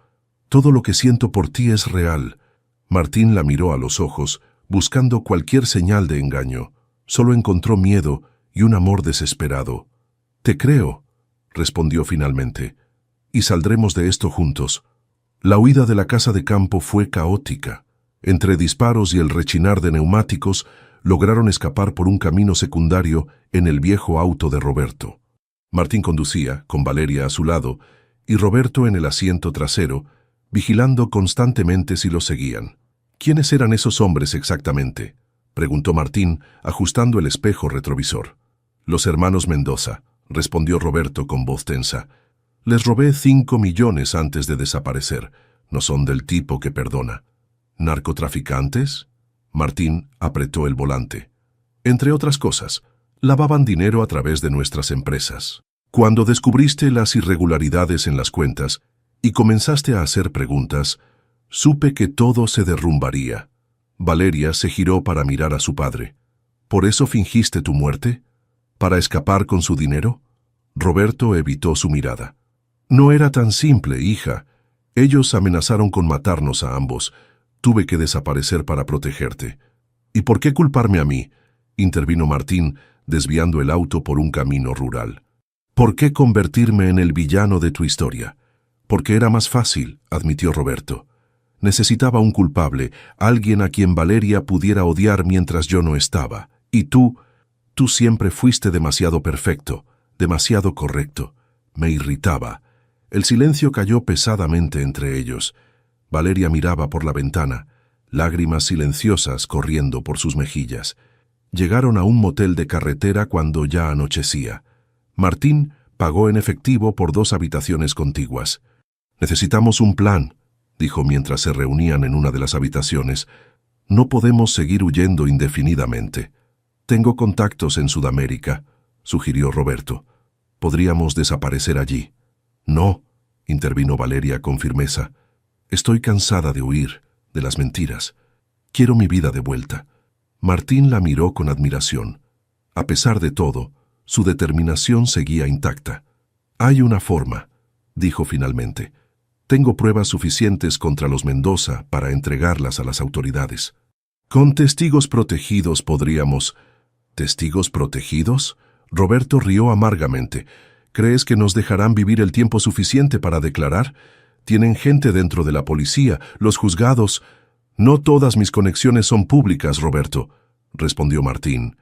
Todo lo que siento por ti es real. Martín la miró a los ojos, buscando cualquier señal de engaño. Solo encontró miedo y un amor desesperado. Te creo, respondió finalmente, y saldremos de esto juntos. La huida de la casa de campo fue caótica. Entre disparos y el rechinar de neumáticos, lograron escapar por un camino secundario en el viejo auto de Roberto. Martín conducía, con Valeria a su lado, y Roberto en el asiento trasero, vigilando constantemente si lo seguían. ¿Quiénes eran esos hombres exactamente?, preguntó Martín, ajustando el espejo retrovisor. Los hermanos Mendoza, respondió Roberto con voz tensa. Les robé 5 millones antes de desaparecer. No son del tipo que perdona. ¿Narcotraficantes? Martín apretó el volante. Entre otras cosas, lavaban dinero a través de nuestras empresas. Cuando descubriste las irregularidades en las cuentas y comenzaste a hacer preguntas, supe que todo se derrumbaría. Valeria se giró para mirar a su padre. ¿Por eso fingiste tu muerte? ¿Para escapar con su dinero? Roberto evitó su mirada. No era tan simple, hija. Ellos amenazaron con matarnos a ambos. Tuve que desaparecer para protegerte. ¿Y por qué culparme a mí?, intervino Martín, desviando el auto por un camino rural. ¿Por qué convertirme en el villano de tu historia? Porque era más fácil, admitió Roberto. Necesitaba un culpable, alguien a quien Valeria pudiera odiar mientras yo no estaba. Y tú siempre fuiste demasiado perfecto, demasiado correcto. Me irritaba. El silencio cayó pesadamente entre ellos. Valeria miraba por la ventana, lágrimas silenciosas corriendo por sus mejillas. Llegaron a un motel de carretera cuando ya anochecía. Martín pagó en efectivo por 2 habitaciones contiguas. Necesitamos un plan, dijo mientras se reunían en una de las habitaciones. No podemos seguir huyendo indefinidamente. Tengo contactos en Sudamérica, sugirió Roberto. Podríamos desaparecer allí. No, intervino Valeria con firmeza. Estoy cansada de huir, de las mentiras. Quiero mi vida de vuelta. Martín la miró con admiración. A pesar de todo, su determinación seguía intacta. Hay una forma, dijo finalmente. Tengo pruebas suficientes contra los Mendoza para entregarlas a las autoridades. Con testigos protegidos podríamos... ¿Testigos protegidos? Roberto rió amargamente. ¿Crees que nos dejarán vivir el tiempo suficiente para declarar? Tienen gente dentro de la policía, los juzgados... No todas mis conexiones son públicas, Roberto, respondió Martín.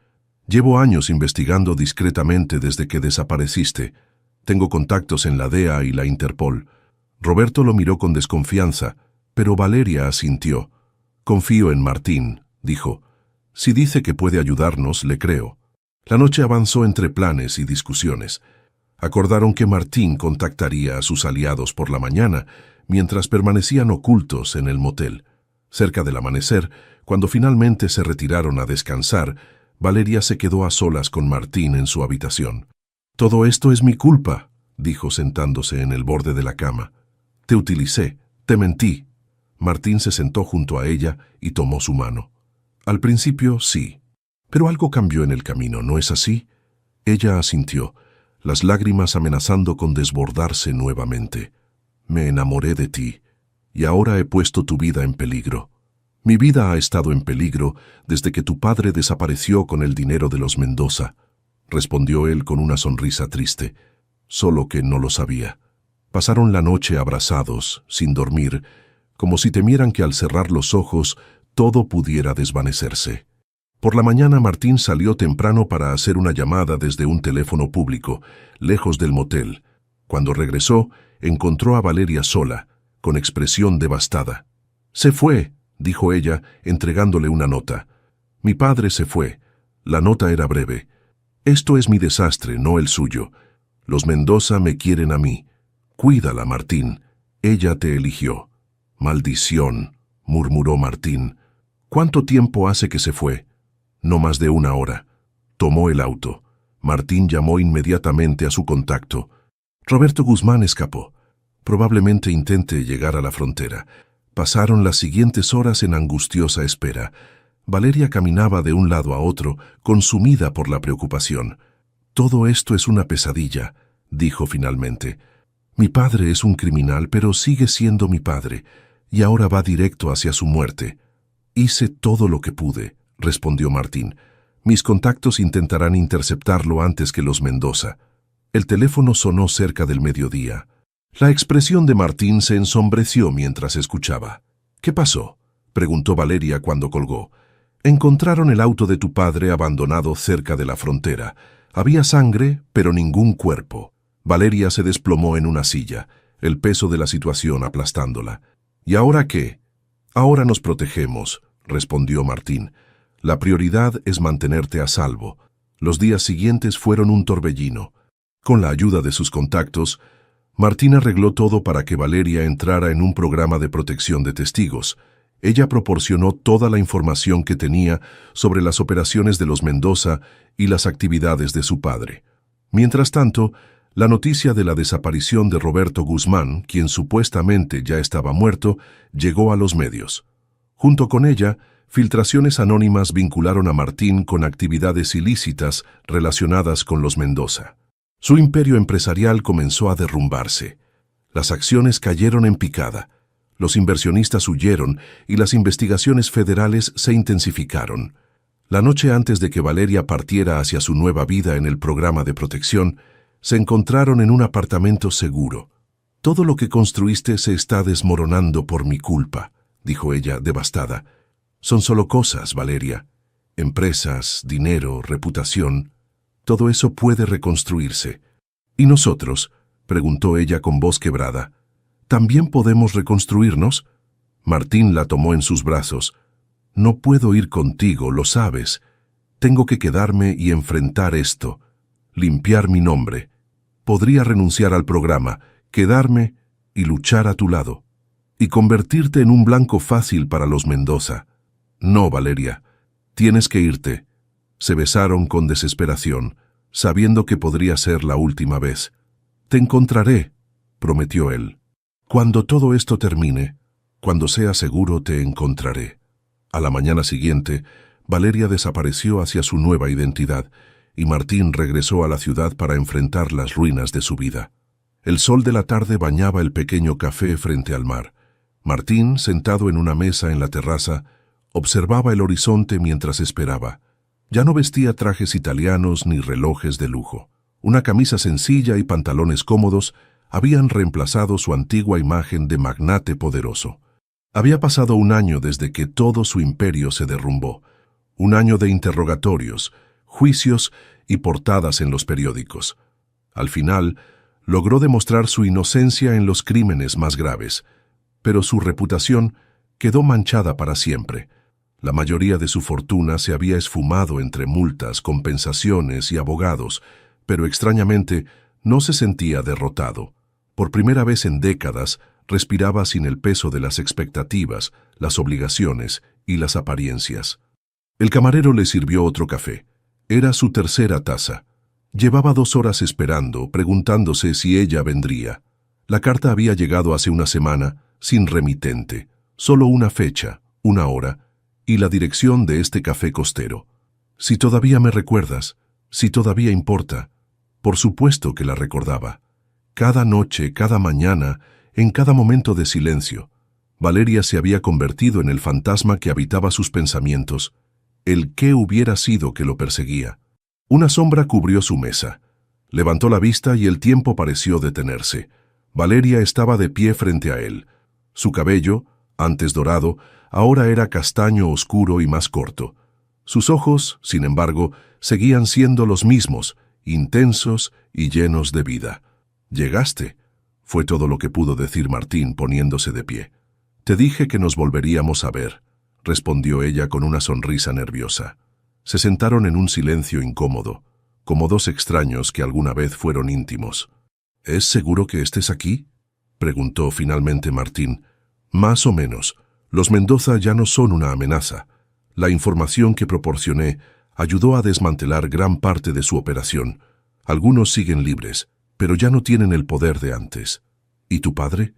Llevo años investigando discretamente desde que desapareciste. Tengo contactos en la DEA y la Interpol. Roberto lo miró con desconfianza, pero Valeria asintió. Confío en Martín, dijo. Si dice que puede ayudarnos, le creo. La noche avanzó entre planes y discusiones. Acordaron que Martín contactaría a sus aliados por la mañana, mientras permanecían ocultos en el motel. Cerca del amanecer, cuando finalmente se retiraron a descansar, Valeria se quedó a solas con Martín en su habitación. «Todo esto es mi culpa», dijo sentándose en el borde de la cama. «Te utilicé, te mentí». Martín se sentó junto a ella y tomó su mano. «Al principio, sí. Pero algo cambió en el camino, ¿no es así?» Ella asintió, las lágrimas amenazando con desbordarse nuevamente. «Me enamoré de ti, y ahora he puesto tu vida en peligro. Mi vida ha estado en peligro desde que tu padre desapareció con el dinero de los Mendoza», respondió él con una sonrisa triste, solo que no lo sabía. Pasaron la noche abrazados, sin dormir, como si temieran que al cerrar los ojos todo pudiera desvanecerse. Por la mañana Martín salió temprano para hacer una llamada desde un teléfono público, lejos del motel. Cuando regresó, encontró a Valeria sola, con expresión devastada. Se fue, dijo ella, entregándole una nota. Mi padre se fue. La nota era breve. Esto es mi desastre, no el suyo. Los Mendoza me quieren a mí. Cuídala, Martín. Ella te eligió. Maldición, murmuró Martín. ¿Cuánto tiempo hace que se fue? No más de 1 hora. Tomó el auto. Martín llamó inmediatamente a su contacto. Roberto Guzmán escapó. Probablemente intente llegar a la frontera. Pasaron las siguientes horas en angustiosa espera. Valeria caminaba de un lado a otro, consumida por la preocupación. Todo esto es una pesadilla, dijo finalmente. Mi padre es un criminal, pero sigue siendo mi padre, y ahora va directo hacia su muerte. Hice todo lo que pude, respondió Martín. Mis contactos intentarán interceptarlo antes que los Mendoza. El teléfono sonó cerca del mediodía. La expresión de Martín se ensombreció mientras escuchaba. ¿Qué pasó?, preguntó Valeria cuando colgó. Encontraron el auto de tu padre abandonado cerca de la frontera. Había sangre, pero ningún cuerpo. Valeria se desplomó en una silla, el peso de la situación aplastándola. ¿Y ahora qué? Ahora nos protegemos, respondió Martín. La prioridad es mantenerte a salvo. Los días siguientes fueron un torbellino. Con la ayuda de sus contactos, Martín arregló todo para que Valeria entrara en un programa de protección de testigos. Ella proporcionó toda la información que tenía sobre las operaciones de los Mendoza y las actividades de su padre. Mientras tanto, la noticia de la desaparición de Roberto Guzmán, quien supuestamente ya estaba muerto, llegó a los medios. Junto con ella, filtraciones anónimas vincularon a Martín con actividades ilícitas relacionadas con los Mendoza. Su imperio empresarial comenzó a derrumbarse. Las acciones cayeron en picada. Los inversionistas huyeron y las investigaciones federales se intensificaron. La noche antes de que Valeria partiera hacia su nueva vida en el programa de protección, se encontraron en un apartamento seguro. Todo lo que construiste se está desmoronando por mi culpa, dijo ella, devastada. Son solo cosas, Valeria. Empresas, dinero, reputación. Todo eso puede reconstruirse. ¿Y nosotros?, preguntó ella con voz quebrada. ¿También podemos reconstruirnos? Martín la tomó en sus brazos. No puedo ir contigo, lo sabes. Tengo que quedarme y enfrentar esto. Limpiar mi nombre. Podría renunciar al programa, quedarme y luchar a tu lado. Y convertirte en un blanco fácil para los Mendoza. No, Valeria. Tienes que irte. Se besaron con desesperación, sabiendo que podría ser la última vez. Te encontraré, prometió él. Cuando todo esto termine, cuando sea seguro te encontraré. A la mañana siguiente, Valeria desapareció hacia su nueva identidad, y Martín regresó a la ciudad para enfrentar las ruinas de su vida. El sol de la tarde bañaba el pequeño café frente al mar. Martín, sentado en una mesa en la terraza, observaba el horizonte mientras esperaba. Ya no vestía trajes italianos ni relojes de lujo. Una camisa sencilla y pantalones cómodos habían reemplazado su antigua imagen de magnate poderoso. Había pasado 1 año desde que todo su imperio se derrumbó. 1 año de interrogatorios, juicios y portadas en los periódicos. Al final, logró demostrar su inocencia en los crímenes más graves, pero su reputación quedó manchada para siempre. La mayoría de su fortuna se había esfumado entre multas, compensaciones y abogados, pero extrañamente no se sentía derrotado. Por primera vez en décadas, respiraba sin el peso de las expectativas, las obligaciones y las apariencias. El camarero le sirvió otro café. Era su tercera taza. Llevaba 2 horas esperando, preguntándose si ella vendría. La carta había llegado hace 1 semana, sin remitente. Solo una fecha, 1 hora, y la dirección de este café costero. Si todavía me recuerdas, si todavía importa. Por supuesto que la recordaba. Cada noche, cada mañana, en cada momento de silencio, Valeria se había convertido en el fantasma que habitaba sus pensamientos, el qué hubiera sido que lo perseguía. Una sombra cubrió su mesa. Levantó la vista y el tiempo pareció detenerse. Valeria estaba de pie frente a él. Su cabello, antes dorado, ahora era castaño oscuro y más corto. Sus ojos, sin embargo, seguían siendo los mismos, intensos y llenos de vida. «Llegaste», fue todo lo que pudo decir Martín poniéndose de pie. Te dije que nos volveríamos a ver, respondió ella con una sonrisa nerviosa. Se sentaron en un silencio incómodo, como dos extraños que alguna vez fueron íntimos. ¿Es seguro que estés aquí?, preguntó finalmente Martín. Más o menos. Los Mendoza ya no son una amenaza. La información que proporcioné ayudó a desmantelar gran parte de su operación. Algunos siguen libres, pero ya no tienen el poder de antes. ¿Y tu padre?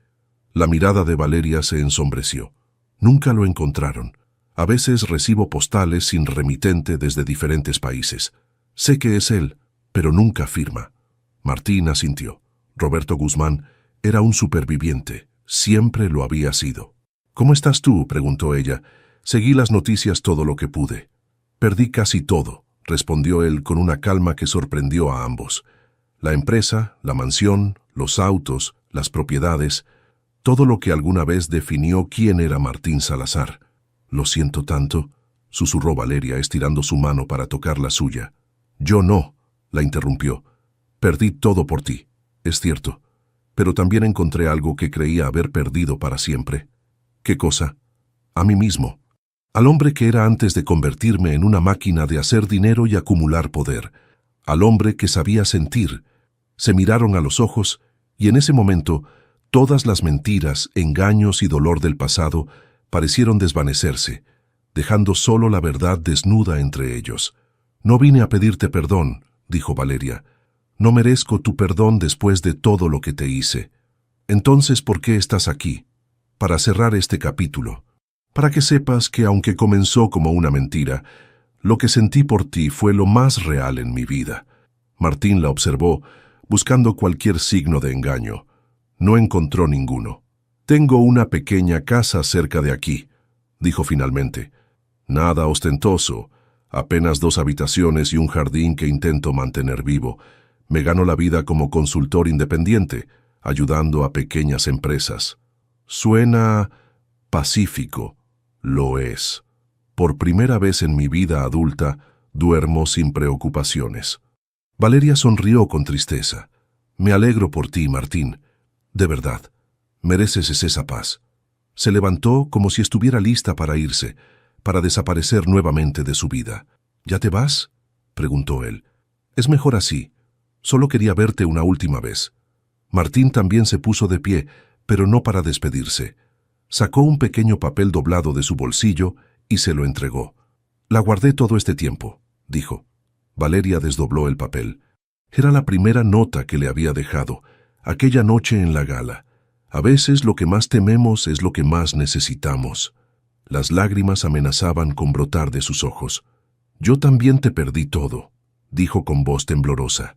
La mirada de Valeria se ensombreció. Nunca lo encontraron. A veces recibo postales sin remitente desde diferentes países. Sé que es él, pero nunca firma. Martín asintió. Roberto Guzmán era un superviviente. Siempre lo había sido. ¿Cómo estás tú?, preguntó ella. Seguí las noticias todo lo que pude. Perdí casi todo, respondió él con una calma que sorprendió a ambos. La empresa, la mansión, los autos, las propiedades, todo lo que alguna vez definió quién era Martín Salazar. Lo siento tanto, susurró Valeria estirando su mano para tocar la suya. Yo no, la interrumpió. Perdí todo por ti, es cierto, pero también encontré algo que creía haber perdido para siempre. ¿Qué cosa? A mí mismo. Al hombre que era antes de convertirme en una máquina de hacer dinero y acumular poder. Al hombre que sabía sentir. Se miraron a los ojos y en ese momento todas las mentiras, engaños y dolor del pasado parecieron desvanecerse, dejando solo la verdad desnuda entre ellos. No vine a pedirte perdón, dijo Valeria. No merezco tu perdón después de todo lo que te hice. Entonces, ¿por qué estás aquí? Para cerrar este capítulo. Para que sepas que aunque comenzó como una mentira, lo que sentí por ti fue lo más real en mi vida. Martín la observó, buscando cualquier signo de engaño. No encontró ninguno. Tengo una pequeña casa cerca de aquí, dijo finalmente. Nada ostentoso, apenas 2 habitaciones y un jardín que intento mantener vivo. Me gano la vida como consultor independiente, ayudando a pequeñas empresas. Suena pacífico. Lo es. Por primera vez en mi vida adulta, duermo sin preocupaciones. Valeria sonrió con tristeza. Me alegro por ti, Martín. De verdad, mereces esa paz. Se levantó como si estuviera lista para irse, para desaparecer nuevamente de su vida. ¿Ya te vas?, preguntó él. Es mejor así. Solo quería verte una última vez. Martín también se puso de pie, pero no para despedirse. Sacó un pequeño papel doblado de su bolsillo y se lo entregó. La guardé todo este tiempo, dijo. Valeria desdobló el papel. Era la primera nota que le había dejado, aquella noche en la gala. A veces lo que más tememos es lo que más necesitamos. Las lágrimas amenazaban con brotar de sus ojos. Yo también te perdí todo, dijo con voz temblorosa.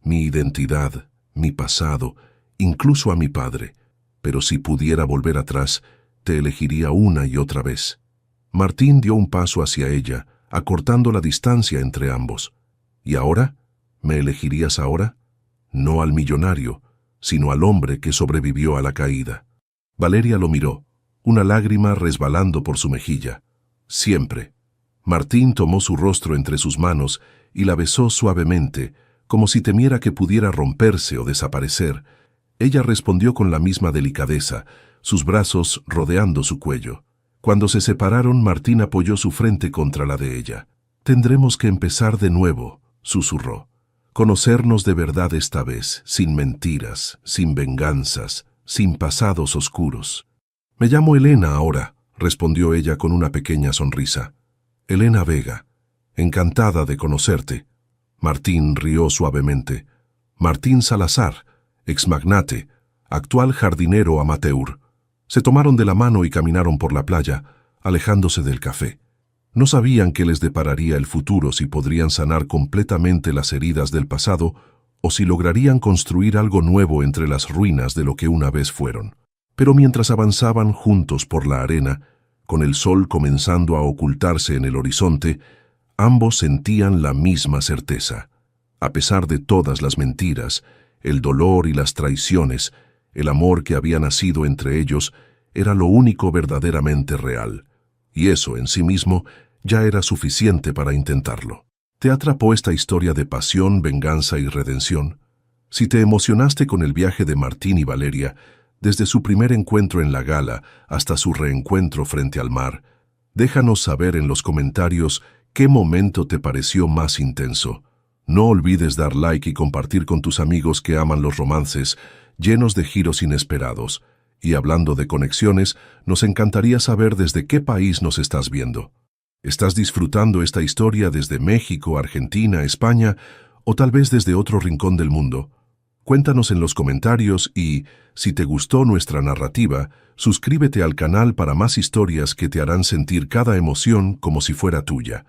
Mi identidad, mi pasado, incluso a mi padre. Pero si pudiera volver atrás, te elegiría una y otra vez. Martín dio un paso hacia ella, acortando la distancia entre ambos. ¿Y ahora? ¿Me elegirías ahora? No al millonario, sino al hombre que sobrevivió a la caída. Valeria lo miró, una lágrima resbalando por su mejilla. Siempre. Martín tomó su rostro entre sus manos y la besó suavemente, como si temiera que pudiera romperse o desaparecer. Ella respondió con la misma delicadeza, sus brazos rodeando su cuello. Cuando se separaron, Martín apoyó su frente contra la de ella. Tendremos que empezar de nuevo, susurró. Conocernos de verdad esta vez, sin mentiras, sin venganzas, sin pasados oscuros. Me llamo Elena ahora, respondió ella con una pequeña sonrisa. Elena Vega. Encantada de conocerte. Martín rió suavemente. Martín Salazar, exmagnate, actual jardinero amateur. Se tomaron de la mano y caminaron por la playa, alejándose del café. No sabían qué les depararía el futuro, si podrían sanar completamente las heridas del pasado o si lograrían construir algo nuevo entre las ruinas de lo que una vez fueron. Pero mientras avanzaban juntos por la arena, con el sol comenzando a ocultarse en el horizonte, ambos sentían la misma certeza. A pesar de todas las mentiras, el dolor y las traiciones, el amor que había nacido entre ellos era lo único verdaderamente real, y eso en sí mismo ya era suficiente para intentarlo. ¿Te atrapó esta historia de pasión, venganza y redención? Si te emocionaste con el viaje de Martín y Valeria, desde su primer encuentro en la gala hasta su reencuentro frente al mar. Déjanos saber en los comentarios qué momento te pareció más intenso. No olvides dar like y compartir con tus amigos que aman los romances llenos de giros inesperados. Y hablando de conexiones, nos encantaría saber desde qué país nos estás viendo. ¿Estás disfrutando esta historia desde México, Argentina, España o tal vez desde otro rincón del mundo? Cuéntanos en los comentarios y, si te gustó nuestra narrativa, suscríbete al canal para más historias que te harán sentir cada emoción como si fuera tuya.